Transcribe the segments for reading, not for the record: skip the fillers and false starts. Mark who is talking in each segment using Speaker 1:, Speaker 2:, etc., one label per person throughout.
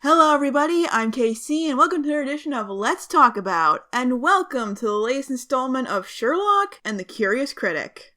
Speaker 1: Hello everybody, I'm KC and welcome to another edition of Let's Talk About, and welcome to the latest installment of Sherlock and the Curious Critic.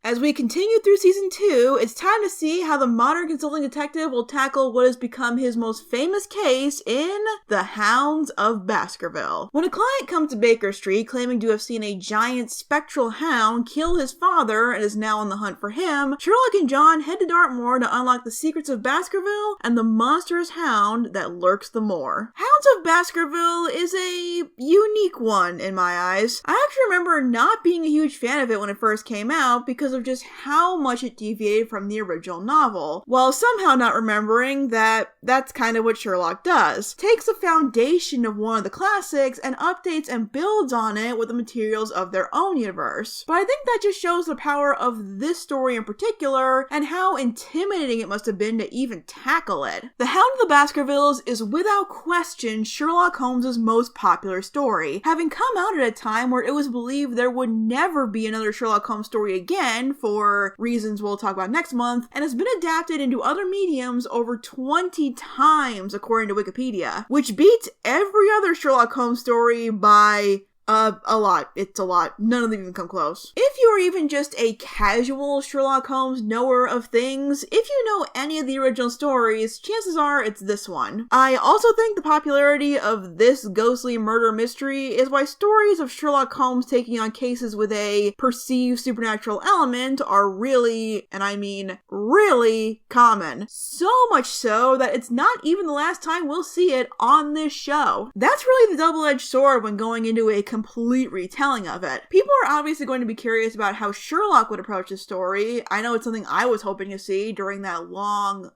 Speaker 1: As we continue through Season 2, it's time to see how the modern consulting detective will tackle what has become his most famous case in The Hounds of Baskerville. When a client comes to Baker Street claiming to have seen a giant spectral hound kill his father and is now on the hunt for him, Sherlock and John head to Dartmoor to unlock the secrets of Baskerville and the monstrous hound that lurks the moor. Hounds of Baskerville is a unique one in my eyes. I actually remember not being a huge fan of it when it first came out because of just how much it deviated from the original novel, while somehow not remembering that that's kind of what Sherlock does. Takes the foundation of one of the classics and updates and builds on it with the materials of their own universe. But I think that just shows the power of this story in particular and how intimidating it must have been to even tackle it. The Hound of the Baskervilles is without question Sherlock Holmes' most popular story, having come out at a time where it was believed there would never be another Sherlock Holmes story again for reasons we'll talk about next month, and has been adapted into other mediums over 20 times according to Wikipedia, which beats every other Sherlock Holmes story by a lot. It's a lot. None of them even come close. If you are even just a casual Sherlock Holmes knower of things, if you know any of the original stories, chances are it's this one. I also think the popularity of this ghostly murder mystery is why stories of Sherlock Holmes taking on cases with a perceived supernatural element are really, and I mean really, common. So much so that it's not even the last time we'll see it on this show. That's really the double-edged sword when going into a complete retelling of it. People are obviously going to be curious about how Sherlock would approach this story. I know it's something I was hoping to see during that long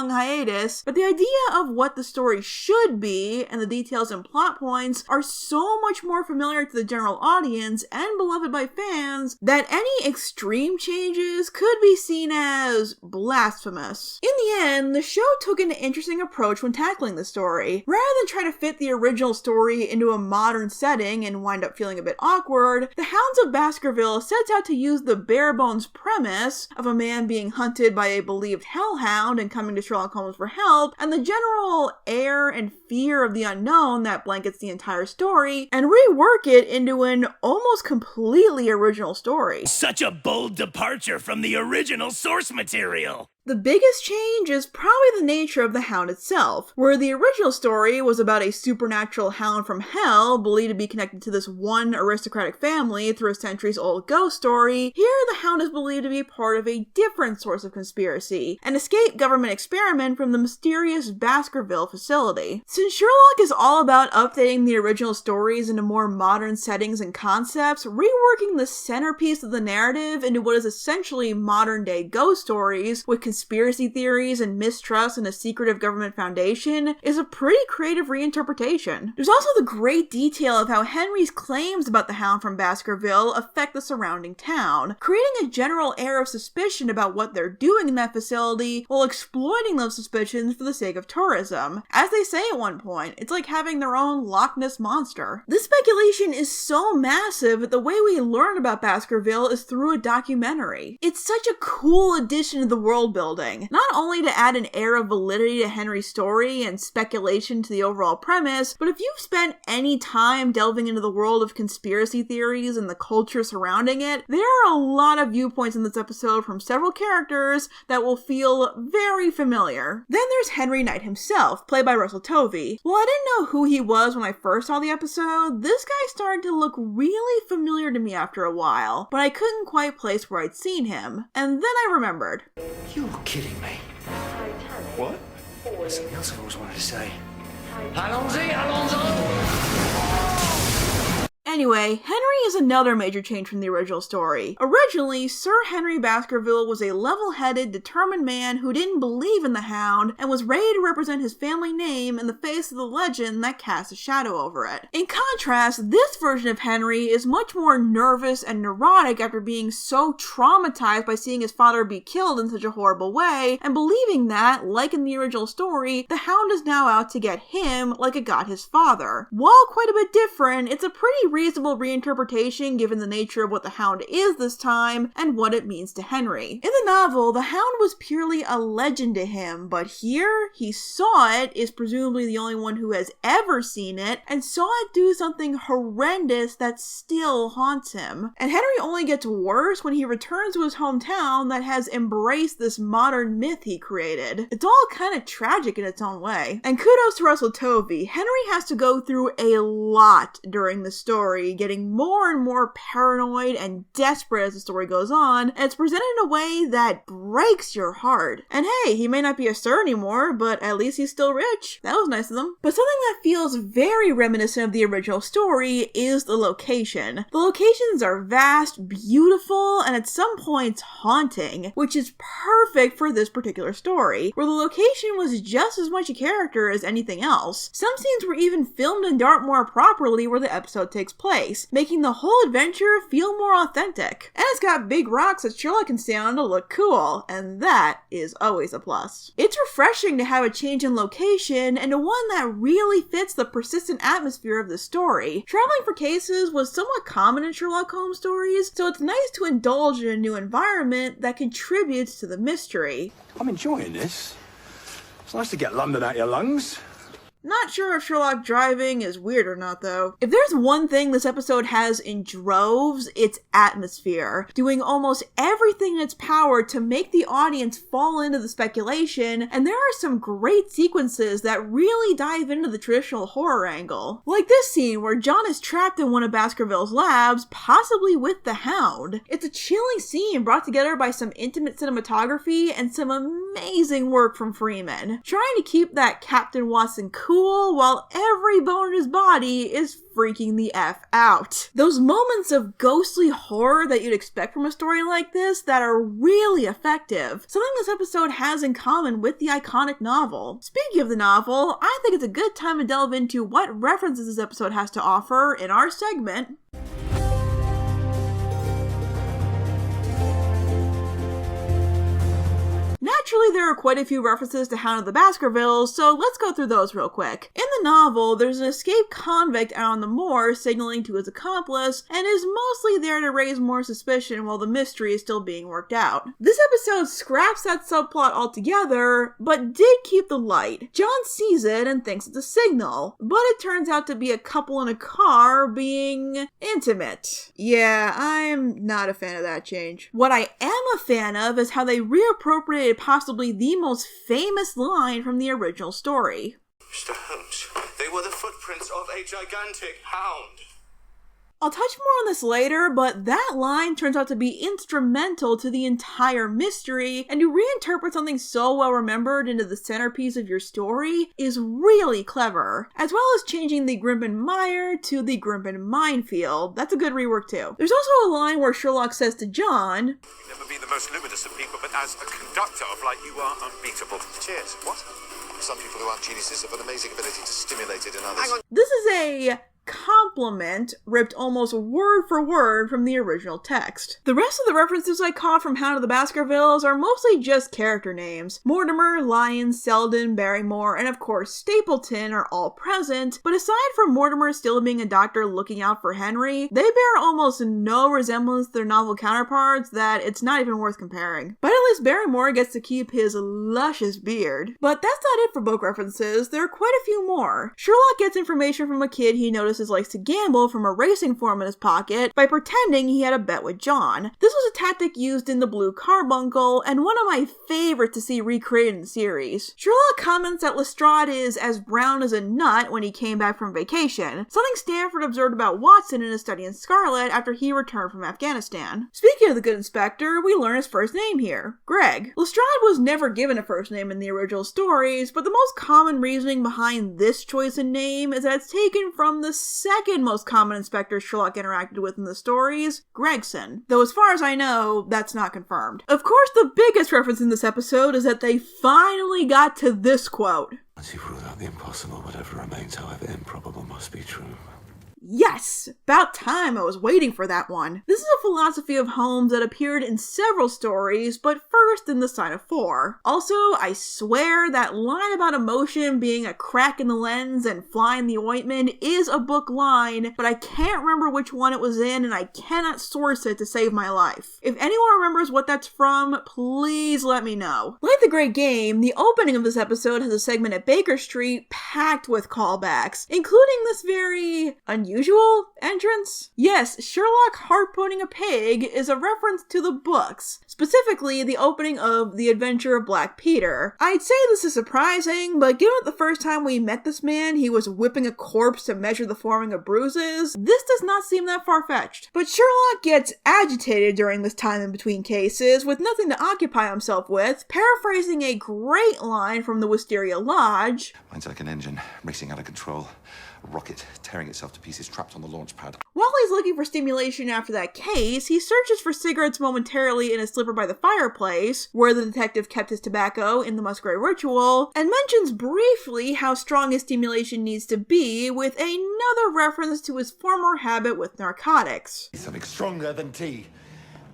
Speaker 1: hiatus, but the idea of what the story should be and the details and plot points are so much more familiar to the general audience and beloved by fans that any extreme changes could be seen as blasphemous. In the end, the show took an interesting approach when tackling the story. Rather than try to fit the original story into a modern setting and wind up feeling a bit awkward, The Hounds of Baskerville sets out to use the bare-bones premise of a man being hunted by a believed hellhound and coming to Sherlock Holmes for help, and the general air and fear of the unknown that blankets the entire story, and rework it into an almost completely original story.
Speaker 2: Such a bold departure from the original source material!
Speaker 1: The biggest change is probably the nature of the hound itself. Where the original story was about a supernatural hound from hell believed to be connected to this one aristocratic family through a centuries-old ghost story, here the hound is believed to be part of a different source of conspiracy, an escaped government experiment from the mysterious Baskerville facility. Since Sherlock is all about updating the original stories into more modern settings and concepts, reworking the centerpiece of the narrative into what is essentially modern-day ghost stories with conspiracy theories and mistrust in a secretive government foundation is a pretty creative reinterpretation. There's also the great detail of how Henry's claims about the Hound from Baskerville affect the surrounding town, creating a general air of suspicion about what they're doing in that facility while exploiting those suspicions for the sake of tourism. As they say at one point, it's like having their own Loch Ness monster. This speculation is so massive that the way we learn about Baskerville is through a documentary. It's such a cool addition to the world building, not only to add an air of validity to Henry's story and speculation to the overall premise, but if you've spent any time delving into the world of conspiracy theories and the culture surrounding it, there are a lot of viewpoints in this episode from several characters that will feel very familiar. Then there's Henry Knight himself, played by Russell Tovey. While I didn't know who he was when I first saw the episode, this guy started to look really familiar to me after a while, but I couldn't quite place where I'd seen him. And then I remembered.
Speaker 3: You're kidding me. What? There's something else I always wanted to say. Allons-y, allons-y!
Speaker 1: Anyway, Henry is another major change from the original story. Originally, Sir Henry Baskerville was a level-headed, determined man who didn't believe in the Hound and was ready to represent his family name in the face of the legend that casts a shadow over it. In contrast, this version of Henry is much more nervous and neurotic after being so traumatized by seeing his father be killed in such a horrible way, and believing that, like in the original story, the Hound is now out to get him like it got his father. While quite a bit different, it's a pretty reasonable reinterpretation given the nature of what the Hound is this time and what it means to Henry. In the novel, the Hound was purely a legend to him, but here, he saw it, is presumably the only one who has ever seen it, and saw it do something horrendous that still haunts him. And Henry only gets worse when he returns to his hometown that has embraced this modern myth he created. It's all kind of tragic in its own way. And kudos to Russell Tovey. Henry has to go through a lot during the story, getting more and more paranoid and desperate as the story goes on, and it's presented in a way that breaks your heart. And hey, he may not be a sir anymore, but at least he's still rich. That was nice of them. But something that feels very reminiscent of the original story is the location. The locations are vast, beautiful, and at some points haunting, which is perfect for this particular story, where the location was just as much a character as anything else. Some scenes were even filmed in Dartmoor properly where the episode takes place, making the whole adventure feel more authentic. And it's got big rocks that Sherlock can stand on to look cool, and that is always a plus. It's refreshing to have a change in location, and one that really fits the persistent atmosphere of the story. Traveling for cases was somewhat common in Sherlock Holmes stories, so it's nice to indulge in a new environment that contributes to the mystery.
Speaker 4: I'm enjoying this. It's nice to get London out your lungs.
Speaker 1: Not sure if Sherlock driving is weird or not, though. If there's one thing this episode has in droves, it's atmosphere, doing almost everything in its power to make the audience fall into the speculation, and there are some great sequences that really dive into the traditional horror angle. Like this scene where John is trapped in one of Baskerville's labs, possibly with the Hound. It's a chilling scene brought together by some intimate cinematography and some amazing work from Freeman, trying to keep that Captain Watson cool while every bone in his body is freaking the F out. Those moments of ghostly horror that you'd expect from a story like this that are really effective. Something this episode has in common with the iconic novel. Speaking of the novel, I think it's a good time to delve into what references this episode has to offer in our segment, Naturally, there are quite a few references to Hound of the Baskervilles, so let's go through those real quick. In the novel, there's an escaped convict out on the moor signaling to his accomplice, and is mostly there to raise more suspicion while the mystery is still being worked out. This episode scraps that subplot altogether, but did keep the light. John sees it and thinks it's a signal, but it turns out to be a couple in a car being intimate. Yeah, I'm not a fan of that change. What I am a fan of is how they reappropriated possibly the most famous line from the original story.
Speaker 5: Mr. Holmes, they were the footprints of a gigantic hound.
Speaker 1: I'll touch more on this later, but that line turns out to be instrumental to the entire mystery, and to reinterpret something so well remembered into the centerpiece of your story is really clever, as well as changing the Grimpen Mire to the Grimpen Minefield. That's a good rework too. There's also a line where Sherlock says to John,
Speaker 5: "You've never been the most luminous of people, but as a conductor of light, you are unbeatable." Cheers. What? Some people who are geniuses have an amazing ability to stimulate it in others. Hang on.
Speaker 1: This is a compliment ripped almost word for word from the original text. The rest of the references I caught from Hound of the Baskervilles are mostly just character names. Mortimer, Lyons, Selden, Barrymore, and of course Stapleton are all present, but aside from Mortimer still being a doctor looking out for Henry, they bear almost no resemblance to their novel counterparts that it's not even worth comparing. But at least Barrymore gets to keep his luscious beard. But that's not it for book references, there are quite a few more. Sherlock gets information from a kid he notices likes to gamble from a racing form in his pocket by pretending he had a bet with John. This was a tactic used in The Blue Carbuncle, and one of my favorites to see recreated in the series. Sherlock comments that Lestrade is as brown as a nut when he came back from vacation, something Stanford observed about Watson in his study in Scarlet after he returned from Afghanistan. Speaking of the good inspector, we learn his first name here, Greg. Lestrade was never given a first name in the original stories, but the most common reasoning behind this choice in name is that it's taken from the second most common inspector Sherlock interacted with in the stories, Gregson. Though as far as I know, that's not confirmed. Of course, the biggest reference in this episode is that they finally got to this quote.
Speaker 6: Once you've ruled out the impossible, whatever remains, however improbable, must be true.
Speaker 1: Yes! About time, I was waiting for that one. This is a philosophy of Holmes that appeared in several stories, but first in The Sign of 4. Also, I swear that line about emotion being a crack in the lens and fly in the ointment is a book line, but I can't remember which one it was in and I cannot source it to save my life. If anyone remembers what that's from, please let me know. Like The Great Game, the opening of this episode has a segment at Baker Street packed with callbacks, including this very unusual entrance. Yes, Sherlock harpooning a pig is a reference to the books, specifically the opening of The Adventure of Black Peter. I'd say this is surprising, but given that the first time we met this man, he was whipping a corpse to measure the forming of bruises, this does not seem that far-fetched. But Sherlock gets agitated during this time in between cases, with nothing to occupy himself with, paraphrasing a great line from the Wisteria Lodge.
Speaker 6: Mine's like an engine racing out of control. A rocket tearing itself to pieces trapped on the launch pad.
Speaker 1: While he's looking for stimulation after that case, he searches for cigarettes momentarily in a slipper by the fireplace, where the detective kept his tobacco in the Musgrave ritual, and mentions briefly how strong his stimulation needs to be, with another reference to his former habit with narcotics.
Speaker 6: Something stronger than tea.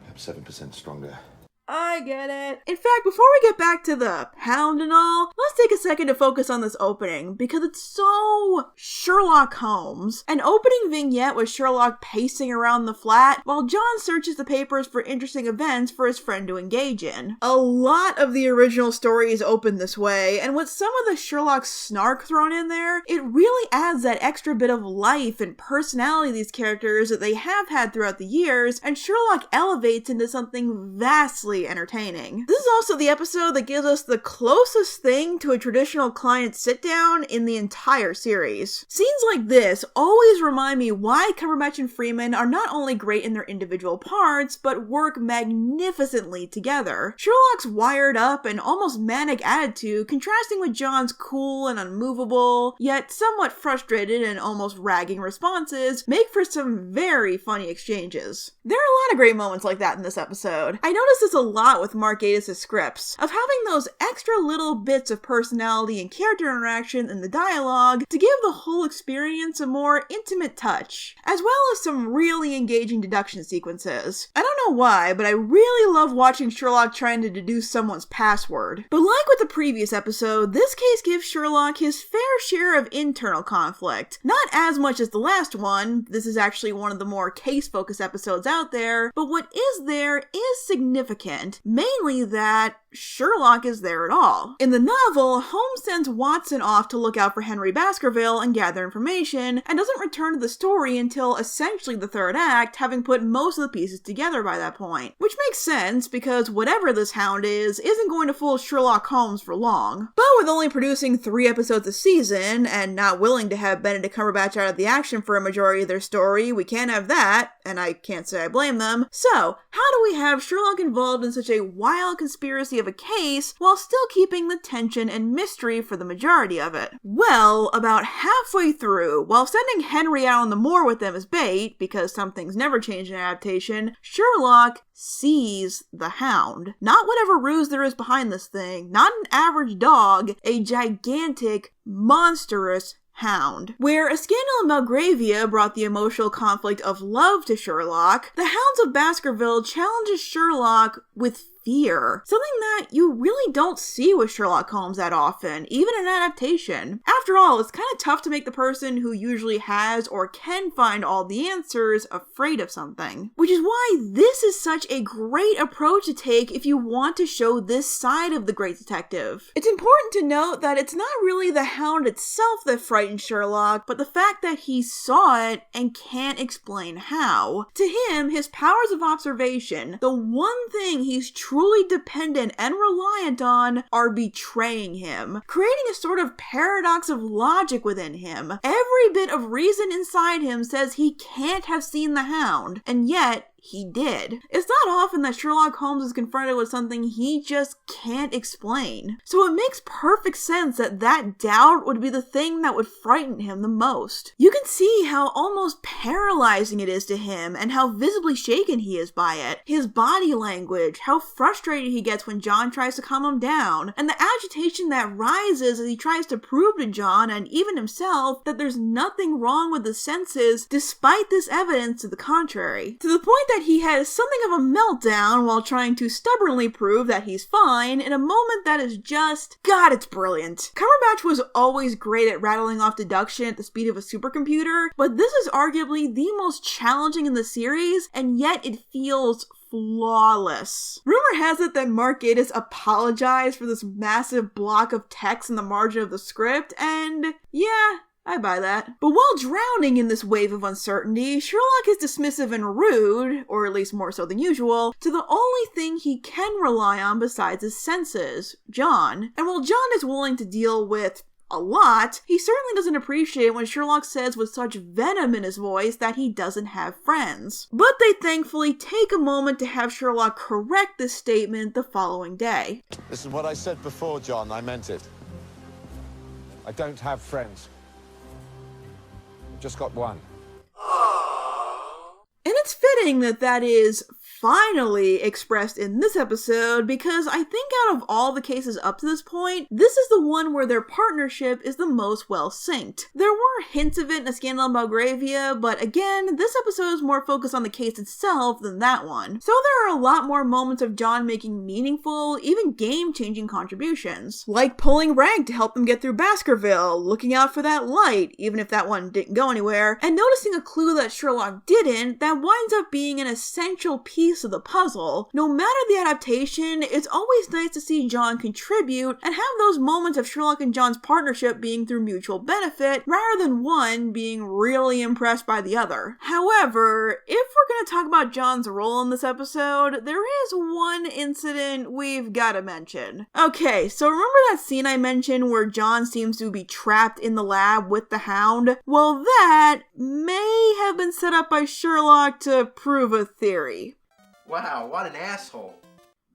Speaker 6: Perhaps 7% stronger.
Speaker 1: I get it. In fact, before we get back to the Hound and all, let's take a second to focus on this opening, because it's so Sherlock Holmes. An opening vignette with Sherlock pacing around the flat, while John searches the papers for interesting events for his friend to engage in. A lot of the original stories open this way, and with some of the Sherlock snark thrown in there, it really adds that extra bit of life and personality to these characters that they have had throughout the years, and Sherlock elevates into something vastly entertaining. This is also the episode that gives us the closest thing to a traditional client sit-down in the entire series. Scenes like this always remind me why Cumberbatch and Freeman are not only great in their individual parts, but work magnificently together. Sherlock's wired up and almost manic attitude, contrasting with John's cool and unmovable, yet somewhat frustrated and almost ragging responses, make for some very funny exchanges. There are a lot of great moments like that in this episode. I noticed this a lot with Mark Gatiss' scripts, of having those extra little bits of personality and character interaction in the dialogue to give the whole experience a more intimate touch, as well as some really engaging deduction sequences. I don't know why, but I really love watching Sherlock trying to deduce someone's password. But like with the previous episode, this case gives Sherlock his fair share of internal conflict. Not as much as the last one, this is actually one of the more case-focused episodes out there, but what is there is significant. Mainly that Sherlock is there at all. In the novel, Holmes sends Watson off to look out for Henry Baskerville and gather information, and doesn't return to the story until essentially the third act, having put most of the pieces together by that point. Which makes sense, because whatever this Hound is, isn't going to fool Sherlock Holmes for long. But with only producing 3 episodes a season, and not willing to have Benedict Cumberbatch out of the action for a majority of their story, we can't have that, and I can't say I blame them. So, how do we have Sherlock involved in such a wild conspiracy of a case while still keeping the tension and mystery for the majority of it? Well, about halfway through, while sending Henry out on the moor with them as bait, because some things never change in adaptation, Sherlock sees the Hound. Not whatever ruse there is behind this thing, not an average dog, a gigantic, monstrous Hound. Where a scandal in Belgravia brought the emotional conflict of love to Sherlock, the Hounds of Baskerville challenges Sherlock with fear. Something that you really don't see with Sherlock Holmes that often, even in adaptation. After all, it's kind of tough to make the person who usually has or can find all the answers afraid of something. Which is why this is such a great approach to take if you want to show this side of the great detective. It's important to note that it's not really the Hound itself that frightened Sherlock, but the fact that he saw it and can't explain how. To him, his powers of observation, the one thing he's truly dependent and reliant on, are betraying him, creating a sort of paradox of logic within him. Every bit of reason inside him says he can't have seen the Hound, and yet he did. It's not often that Sherlock Holmes is confronted with something he just can't explain. So it makes perfect sense that that doubt would be the thing that would frighten him the most. You can see how almost paralyzing it is to him and how visibly shaken he is by it. His body language, how frustrated he gets when John tries to calm him down, and the agitation that rises as he tries to prove to John and even himself that there's nothing wrong with his senses despite this evidence to the contrary. To the point that he has something of a meltdown while trying to stubbornly prove that he's fine in a moment that is just, God, it's brilliant. Cumberbatch was always great at rattling off deduction at the speed of a supercomputer, but this is arguably the most challenging in the series, and yet it feels flawless. Rumor has it that Mark Gatiss apologized for this massive block of text in the margin of the script, and yeah, I buy that. But while drowning in this wave of uncertainty, Sherlock is dismissive and rude, or at least more so than usual, to the only thing he can rely on besides his senses, John. And while John is willing to deal with a lot, he certainly doesn't appreciate when Sherlock says with such venom in his voice that he doesn't have friends. But they thankfully take a moment to have Sherlock correct this statement the following day.
Speaker 7: Listen, what I said before, John, I meant it. I don't have friends. I've just got one.
Speaker 1: And it's fitting that that is finally expressed in this episode, because I think out of all the cases up to this point, this is the one where their partnership is the most well synced. There were hints of it in A Scandal in Belgravia, but again, this episode is more focused on the case itself than that one. So there are a lot more moments of John making meaningful, even game-changing contributions. Like pulling rank to help them get through Baskerville, looking out for that light, even if that one didn't go anywhere, and noticing a clue that Sherlock didn't that winds up being an essential piece of the puzzle. No matter the adaptation, it's always nice to see John contribute and have those moments of Sherlock and John's partnership being through mutual benefit, rather than one being really impressed by the other. However, if we're going to talk about John's role in this episode, there is one incident we've got to mention. Okay, so remember that scene I mentioned where John seems to be trapped in the lab with the Hound? Well, that may have been set up by Sherlock to prove a theory.
Speaker 8: Wow, what an asshole.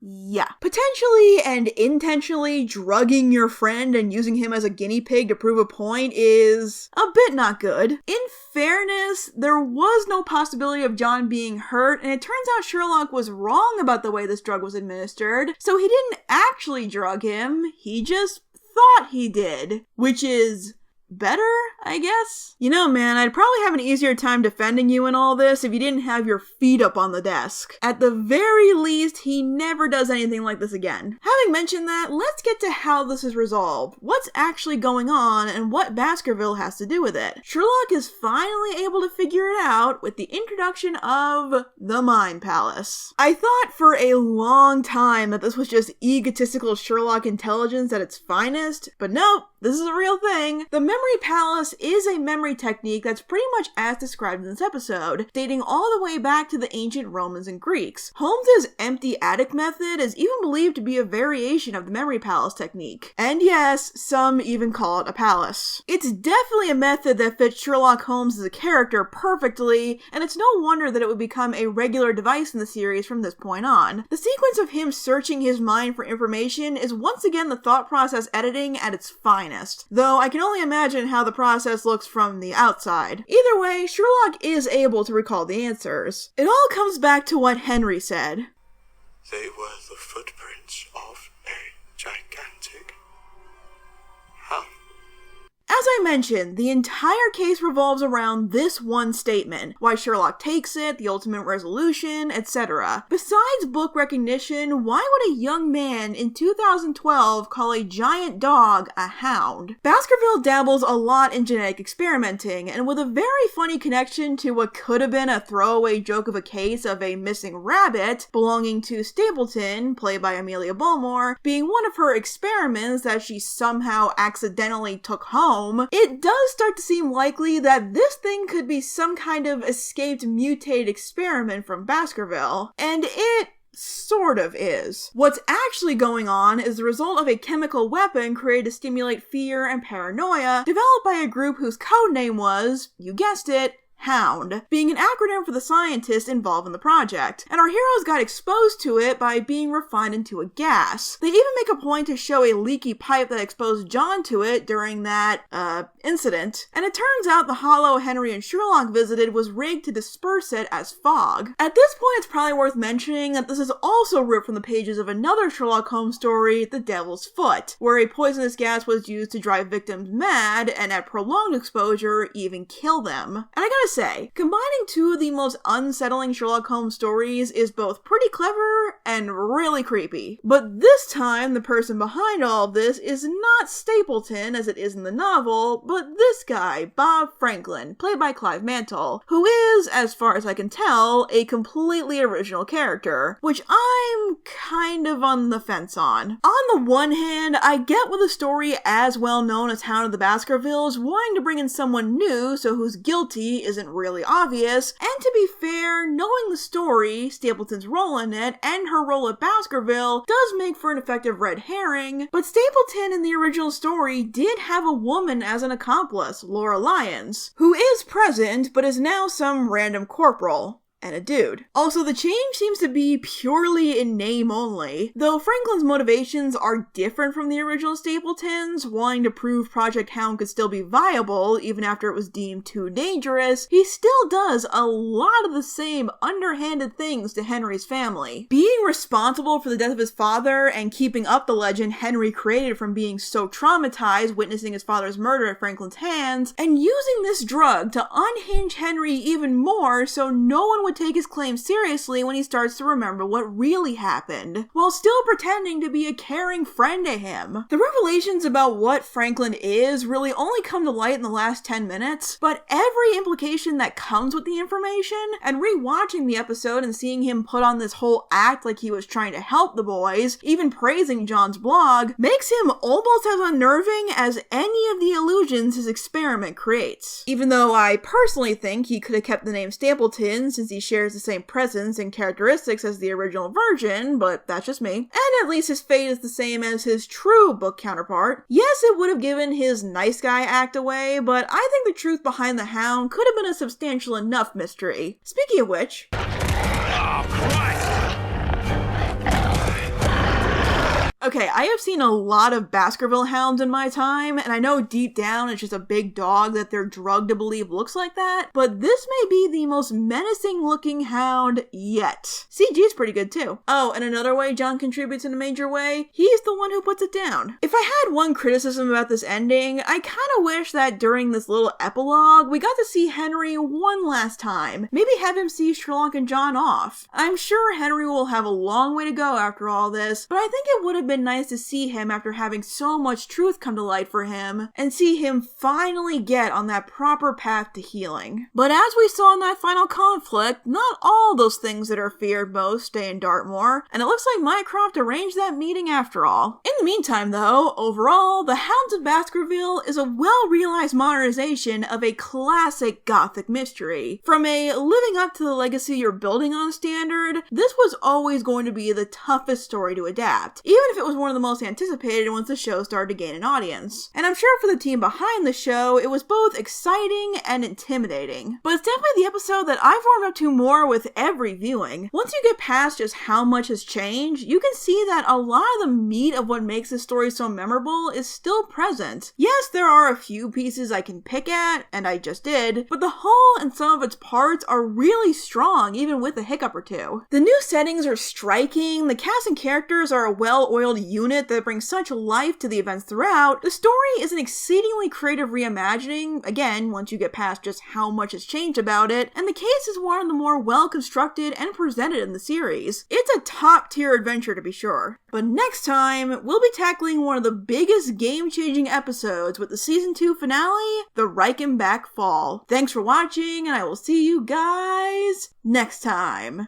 Speaker 1: Yeah. Potentially and intentionally drugging your friend and using him as a guinea pig to prove a point is a bit not good. In fairness, there was no possibility of John being hurt, and it turns out Sherlock was wrong about the way this drug was administered, so he didn't actually drug him, he just thought he did, which is better, I guess? You know, man, I'd probably have an easier time defending you in all this if you didn't have your feet up on the desk. At the very least, he never does anything like this again. Having mentioned that, let's get to how this is resolved. What's actually going on and what Baskerville has to do with it. Sherlock is finally able to figure it out with the introduction of the Mind Palace. I thought for a long time that this was just egotistical Sherlock intelligence at its finest, but nope, this is a real thing. The Memory Palace is a memory technique that's pretty much as described in this episode, dating all the way back to the ancient Romans and Greeks. Holmes's empty attic method is even believed to be a variation of the Memory Palace technique. And yes, some even call it a palace. It's definitely a method that fits Sherlock Holmes as a character perfectly, and it's no wonder that it would become a regular device in the series from this point on. The sequence of him searching his mind for information is once again the thought process editing at its finest. Though I can only imagine how the process looks from the outside. Either way, Sherlock is able to recall the answers. It all comes back to what Henry said.
Speaker 5: They were the footprints of a gigantic hound.
Speaker 1: As I mentioned, the entire case revolves around this one statement, why Sherlock takes it, the ultimate resolution, etc. Besides book recognition, why would a young man in 2012 call a giant dog a hound? Baskerville dabbles a lot in genetic experimenting, and with a very funny connection to what could have been a throwaway joke of a case of a missing rabbit belonging to Stapleton, played by Amelia Bulmore, being one of her experiments that she somehow accidentally took home, it does start to seem likely that this thing could be some kind of escaped mutated experiment from Baskerville. And it sort of is. What's actually going on is the result of a chemical weapon created to stimulate fear and paranoia, developed by a group whose code name was, you guessed it, Hound, being an acronym for the scientists involved in the project, and our heroes got exposed to it by being refined into a gas. They even make a point to show a leaky pipe that exposed John to it during that, incident, and it turns out the hollow Henry and Sherlock visited was rigged to disperse it as fog. At this point, it's probably worth mentioning that this is also ripped from the pages of another Sherlock Holmes story, The Devil's Foot, where a poisonous gas was used to drive victims mad and at prolonged exposure, even kill them. And I gotta say, combining two of the most unsettling Sherlock Holmes stories is both pretty clever and really creepy. But this time, the person behind all of this is not Stapleton as it is in the novel, but this guy, Bob Franklin, played by Clive Mantle, who is, as far as I can tell, a completely original character, which I'm kind of on the fence on. On the one hand, I get with a story as well known as Hounds of the Baskervilles wanting to bring in someone new so who's guilty isn't really obvious, and to be fair, knowing the story, Stapleton's role in it, and her role at Baskerville does make for an effective red herring, but Stapleton in the original story did have a woman as an accomplice, Laura Lyons, who is present but is now some random corporal. And a dude. Also, the change seems to be purely in name only. Though Franklin's motivations are different from the original Stapleton's, wanting to prove Project Hound could still be viable even after it was deemed too dangerous, he still does a lot of the same underhanded things to Henry's family. Being responsible for the death of his father and keeping up the legend Henry created from being so traumatized witnessing his father's murder at Franklin's hands, and using this drug to unhinge Henry even more so no one would take his claim seriously when he starts to remember what really happened, while still pretending to be a caring friend to him. The revelations about what Franklin is really only come to light in the last 10 minutes, but every implication that comes with the information, and rewatching the episode and seeing him put on this whole act like he was trying to help the boys, even praising John's blog, makes him almost as unnerving as any of the illusions his experiment creates. Even though I personally think he could have kept the name Stapleton since he shares the same presence and characteristics as the original version, but that's just me. And at least his fate is the same as his true book counterpart. Yes, it would have given his nice guy act away, but I think the truth behind the Hound could have been a substantial enough mystery. Speaking of which...
Speaker 2: Oh, Christ!
Speaker 1: Okay, I have seen a lot of Baskerville hounds in my time, and I know deep down it's just a big dog that they're drugged to believe looks like that, but this may be the most menacing looking hound yet. CG's pretty good too. Oh, and another way John contributes in a major way, he's the one who puts it down. If I had one criticism about this ending, I kinda wish that during this little epilogue, we got to see Henry one last time. Maybe have him see Sherlock and John off. I'm sure Henry will have a long way to go after all this, but I think it would have been nice to see him after having so much truth come to light for him, and see him finally get on that proper path to healing. But as we saw in that final conflict, not all those things that are feared most stay in Dartmoor, and it looks like Mycroft arranged that meeting after all. In the meantime though, overall, The Hounds of Baskerville is a well-realized modernization of a classic gothic mystery. From a living up to the legacy you're building on standard, this was always going to be the toughest story to adapt, even if it was one of the most anticipated once the show started to gain an audience. And I'm sure for the team behind the show, it was both exciting and intimidating. But it's definitely the episode that I've warmed up to more with every viewing. Once you get past just how much has changed, you can see that a lot of the meat of what makes this story so memorable is still present. Yes, there are a few pieces I can pick at, and I just did, but the whole and some of its parts are really strong, even with a hiccup or two. The new settings are striking, the cast and characters are a well-oiled unit that brings such life to the events throughout. The story is an exceedingly creative reimagining, again, once you get past just how much has changed about it, and the case is one of the more well-constructed and presented in the series. It's a top-tier adventure to be sure. But next time, we'll be tackling one of the biggest game-changing episodes with the Season 2 finale, The Reichenbach Fall. Thanks for watching, and I will see you guys next time.